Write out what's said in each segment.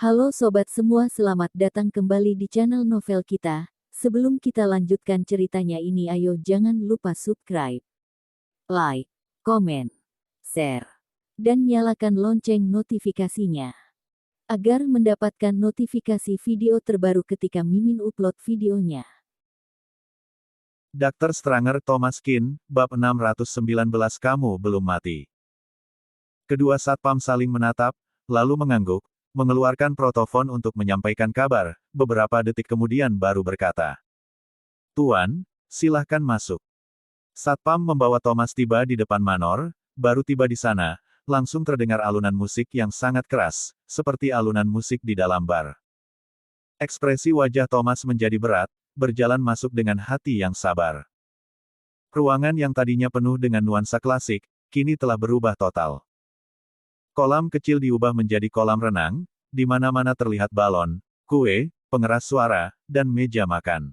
Halo sobat semua, selamat datang kembali di channel novel kita. Sebelum kita lanjutkan ceritanya ini, ayo jangan lupa subscribe, like, komen, share, dan nyalakan lonceng notifikasinya agar mendapatkan notifikasi video terbaru ketika Mimin upload videonya. Dr. Stranger Thomas Kin, bab 619 kamu belum mati. Kedua satpam saling menatap, lalu mengangguk, mengeluarkan protofon untuk menyampaikan kabar, beberapa detik kemudian baru berkata. Tuan, silahkan masuk. Satpam membawa Thomas tiba di depan manor, baru tiba di sana, langsung terdengar alunan musik yang sangat keras, seperti alunan musik di dalam bar. Ekspresi wajah Thomas menjadi berat, berjalan masuk dengan hati yang sabar. Ruangan yang tadinya penuh dengan nuansa klasik, kini telah berubah total. Kolam kecil diubah menjadi kolam renang, di mana-mana terlihat balon, kue, pengeras suara, dan meja makan.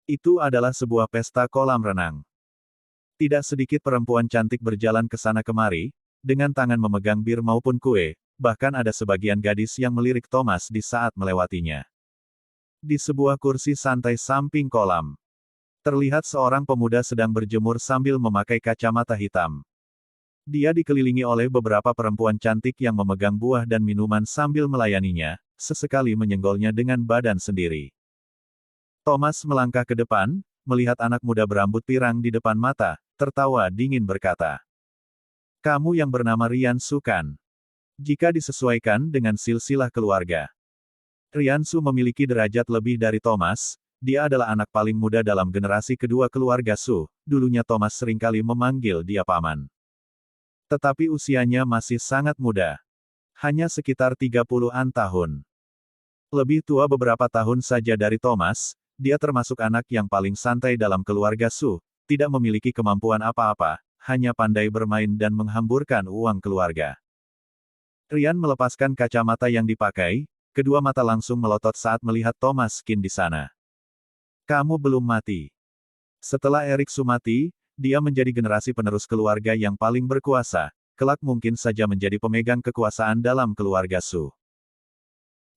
Itu adalah sebuah pesta kolam renang. Tidak sedikit perempuan cantik berjalan ke sana kemari, dengan tangan memegang bir maupun kue, bahkan ada sebagian gadis yang melirik Thomas di saat melewatinya. Di sebuah kursi santai samping kolam, terlihat seorang pemuda sedang berjemur sambil memakai kacamata hitam. Dia dikelilingi oleh beberapa perempuan cantik yang memegang buah dan minuman sambil melayaninya, sesekali menyenggolnya dengan badan sendiri. Thomas melangkah ke depan, melihat anak muda berambut pirang di depan mata, tertawa dingin berkata. Kamu yang bernama Rian Su kan? Jika disesuaikan dengan silsilah keluarga, Rian Su memiliki derajat lebih dari Thomas, dia adalah anak paling muda dalam generasi kedua keluarga Su, dulunya Thomas seringkali memanggil dia paman. Tetapi usianya masih sangat muda. Hanya sekitar 30-an tahun. Lebih tua beberapa tahun saja dari Thomas, dia termasuk anak yang paling santai dalam keluarga Su, tidak memiliki kemampuan apa-apa, hanya pandai bermain dan menghamburkan uang keluarga. Rian melepaskan kacamata yang dipakai, kedua mata langsung melotot saat melihat Thomas Kin di sana. Kamu belum mati. Setelah Eric Su mati, dia menjadi generasi penerus keluarga yang paling berkuasa, kelak mungkin saja menjadi pemegang kekuasaan dalam keluarga Su.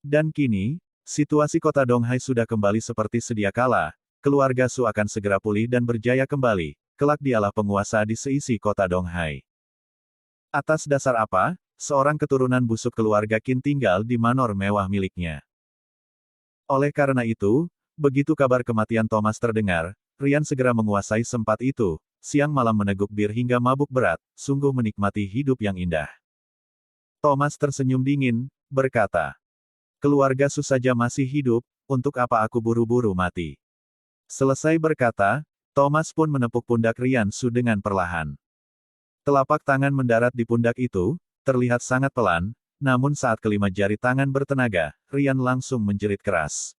Dan kini, situasi kota Donghai sudah kembali seperti sedia kala, keluarga Su akan segera pulih dan berjaya kembali, kelak dialah penguasa di seisi kota Donghai. Atas dasar apa, seorang keturunan busuk keluarga Qin tinggal di manor mewah miliknya. Oleh karena itu, begitu kabar kematian Thomas terdengar, Rian segera menguasai sempat itu, siang malam meneguk bir hingga mabuk berat, sungguh menikmati hidup yang indah. Thomas tersenyum dingin, berkata, keluarga Su saja masih hidup, untuk apa aku buru-buru mati? Selesai berkata, Thomas pun menepuk pundak Rian Su dengan perlahan. Telapak tangan mendarat di pundak itu, terlihat sangat pelan, namun saat kelima jari tangan bertenaga, Rian langsung menjerit keras.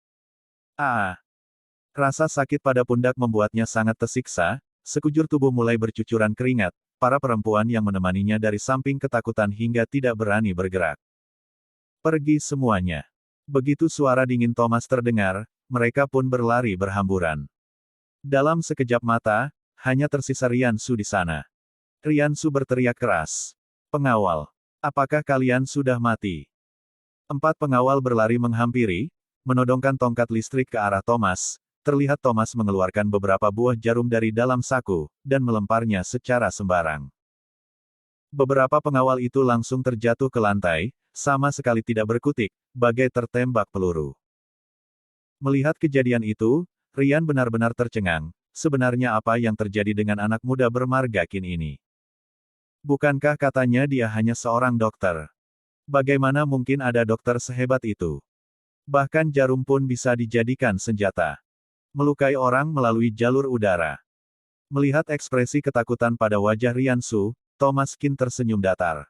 Rasa sakit pada pundak membuatnya sangat tersiksa, sekujur tubuh mulai bercucuran keringat, para perempuan yang menemaninya dari samping ketakutan hingga tidak berani bergerak. Pergi semuanya. Begitu suara dingin Thomas terdengar, mereka pun berlari berhamburan. Dalam sekejap mata, hanya tersisa Rian Su di sana. Rian Su berteriak keras. Pengawal. Apakah kalian sudah mati? 4 pengawal berlari menghampiri, menodongkan tongkat listrik ke arah Thomas, terlihat Thomas mengeluarkan beberapa buah jarum dari dalam saku, dan melemparnya secara sembarang. Beberapa pengawal itu langsung terjatuh ke lantai, sama sekali tidak berkutik, bagai tertembak peluru. Melihat kejadian itu, Rian benar-benar tercengang, sebenarnya apa yang terjadi dengan anak muda bermarga Qin ini? Bukankah katanya dia hanya seorang dokter? Bagaimana mungkin ada dokter sehebat itu? Bahkan jarum pun bisa dijadikan senjata. Melukai orang melalui jalur udara. Melihat ekspresi ketakutan pada wajah Rian Su, Thomas Kin tersenyum datar.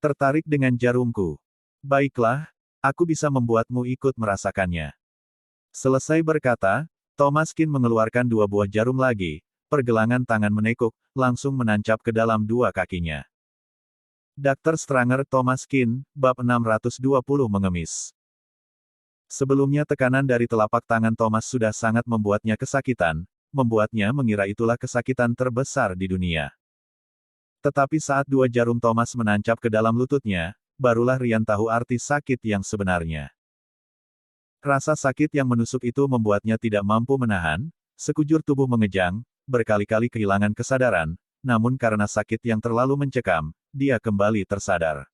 Tertarik dengan jarumku? Baiklah, aku bisa membuatmu ikut merasakannya. Selesai berkata, Thomas Kin mengeluarkan 2 buah jarum lagi, pergelangan tangan menekuk, langsung menancap ke dalam 2 kakinya. Dr. Stranger Thomas Kin, bab 620 mengemis. Sebelumnya tekanan dari telapak tangan Thomas sudah sangat membuatnya kesakitan, membuatnya mengira itulah kesakitan terbesar di dunia. Tetapi saat 2 jarum Thomas menancap ke dalam lututnya, barulah Rian tahu arti sakit yang sebenarnya. Rasa sakit yang menusuk itu membuatnya tidak mampu menahan, sekujur tubuh mengejang, berkali-kali kehilangan kesadaran, namun karena sakit yang terlalu mencekam, dia kembali tersadar.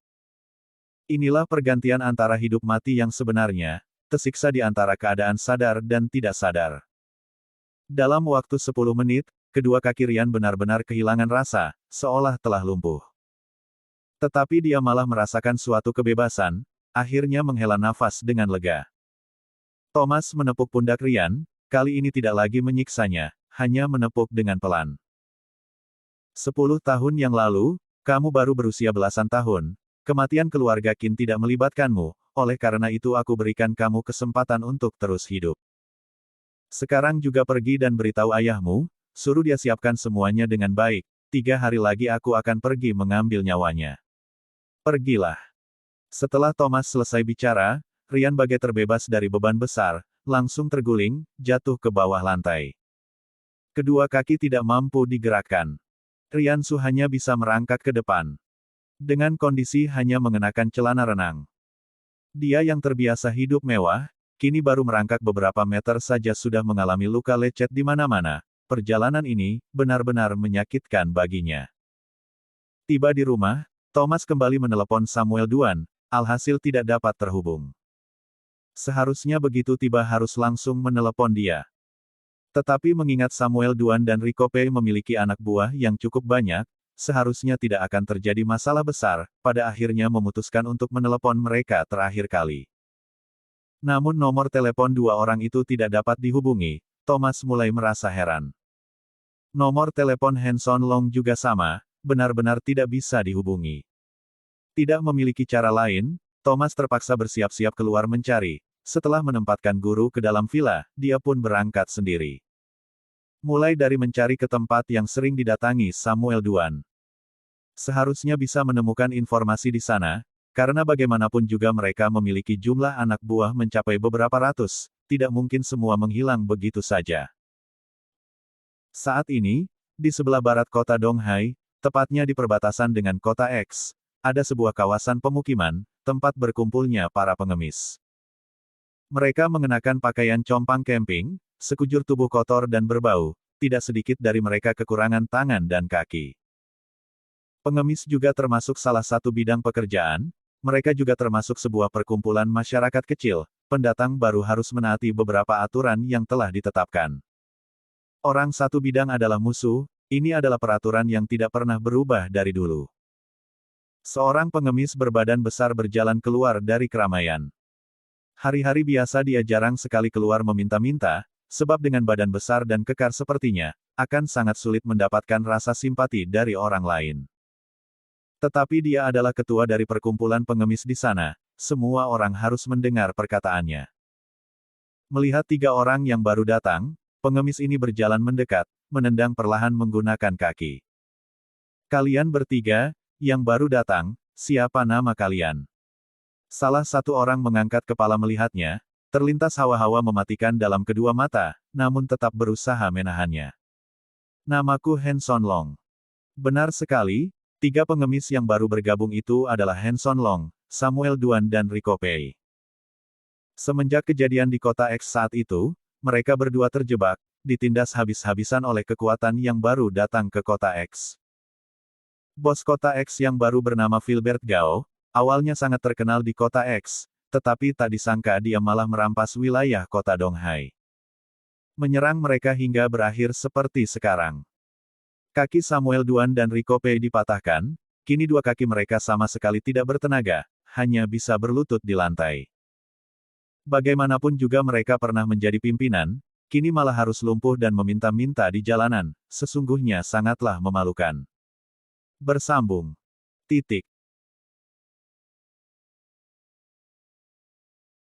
Inilah pergantian antara hidup mati yang sebenarnya, tersiksa di antara keadaan sadar dan tidak sadar. Dalam waktu 10 menit, kedua kaki Rian benar-benar kehilangan rasa, seolah telah lumpuh. Tetapi dia malah merasakan suatu kebebasan, akhirnya menghela nafas dengan lega. Thomas menepuk pundak Rian, kali ini tidak lagi menyiksanya, hanya menepuk dengan pelan. 10 tahun yang lalu, kamu baru berusia belasan tahun, kematian keluarga Qin tidak melibatkanmu, oleh karena itu aku berikan kamu kesempatan untuk terus hidup. Sekarang juga pergi dan beritahu ayahmu, suruh dia siapkan semuanya dengan baik, 3 hari lagi aku akan pergi mengambil nyawanya. Pergilah. Setelah Thomas selesai bicara, Rian bagai terbebas dari beban besar, langsung terguling, jatuh ke bawah lantai. Kedua kaki tidak mampu digerakkan. Rian Su hanya bisa merangkak ke depan. Dengan kondisi hanya mengenakan celana renang. Dia yang terbiasa hidup mewah, kini baru merangkak beberapa meter saja sudah mengalami luka lecet di mana-mana. Perjalanan ini benar-benar menyakitkan baginya. Tiba di rumah, Thomas kembali menelepon Samuel Duan, alhasil tidak dapat terhubung. Seharusnya begitu tiba harus langsung menelepon dia. Tetapi mengingat Samuel Duan dan Rico Pei memiliki anak buah yang cukup banyak, seharusnya tidak akan terjadi masalah besar, pada akhirnya memutuskan untuk menelepon mereka terakhir kali. Namun nomor telepon dua orang itu tidak dapat dihubungi, Thomas mulai merasa heran. Nomor telepon Hanson Long juga sama, benar-benar tidak bisa dihubungi. Tidak memiliki cara lain, Thomas terpaksa bersiap-siap keluar mencari. Setelah menempatkan guru ke dalam villa, dia pun berangkat sendiri. Mulai dari mencari ke tempat yang sering didatangi Samuel Duan. Seharusnya bisa menemukan informasi di sana, karena bagaimanapun juga mereka memiliki jumlah anak buah mencapai beberapa ratus, tidak mungkin semua menghilang begitu saja. Saat ini, di sebelah barat kota Donghai, tepatnya di perbatasan dengan kota X, ada sebuah kawasan pemukiman, tempat berkumpulnya para pengemis. Mereka mengenakan pakaian compang camping, sekujur tubuh kotor dan berbau, tidak sedikit dari mereka kekurangan tangan dan kaki. Pengemis juga termasuk salah satu bidang pekerjaan, mereka juga termasuk sebuah perkumpulan masyarakat kecil, pendatang baru harus menaati beberapa aturan yang telah ditetapkan. Orang satu bidang adalah musuh, ini adalah peraturan yang tidak pernah berubah dari dulu. Seorang pengemis berbadan besar berjalan keluar dari keramaian. Hari-hari biasa dia jarang sekali keluar meminta-minta, sebab dengan badan besar dan kekar sepertinya, akan sangat sulit mendapatkan rasa simpati dari orang lain. Tetapi dia adalah ketua dari perkumpulan pengemis di sana, semua orang harus mendengar perkataannya. Melihat 3 orang yang baru datang, pengemis ini berjalan mendekat, menendang perlahan menggunakan kaki. Kalian bertiga, yang baru datang, siapa nama kalian? Salah satu orang mengangkat kepala melihatnya, terlintas hawa-hawa mematikan dalam kedua mata, namun tetap berusaha menahannya. Namaku Hanson Long. Benar sekali, 3 pengemis yang baru bergabung itu adalah Hanson Long, Samuel Duan dan Rico Pei. Semenjak kejadian di kota X saat itu, mereka berdua terjebak, ditindas habis-habisan oleh kekuatan yang baru datang ke kota X. Bos kota X yang baru bernama Filbert Gao, awalnya sangat terkenal di kota X, tetapi tak disangka dia malah merampas wilayah kota Donghai. Menyerang mereka hingga berakhir seperti sekarang. Kaki Samuel Duan dan Rico Pei dipatahkan, kini 2 kaki mereka sama sekali tidak bertenaga, hanya bisa berlutut di lantai. Bagaimanapun juga mereka pernah menjadi pimpinan, kini malah harus lumpuh dan meminta-minta di jalanan, sesungguhnya sangatlah memalukan. Bersambung. Titik.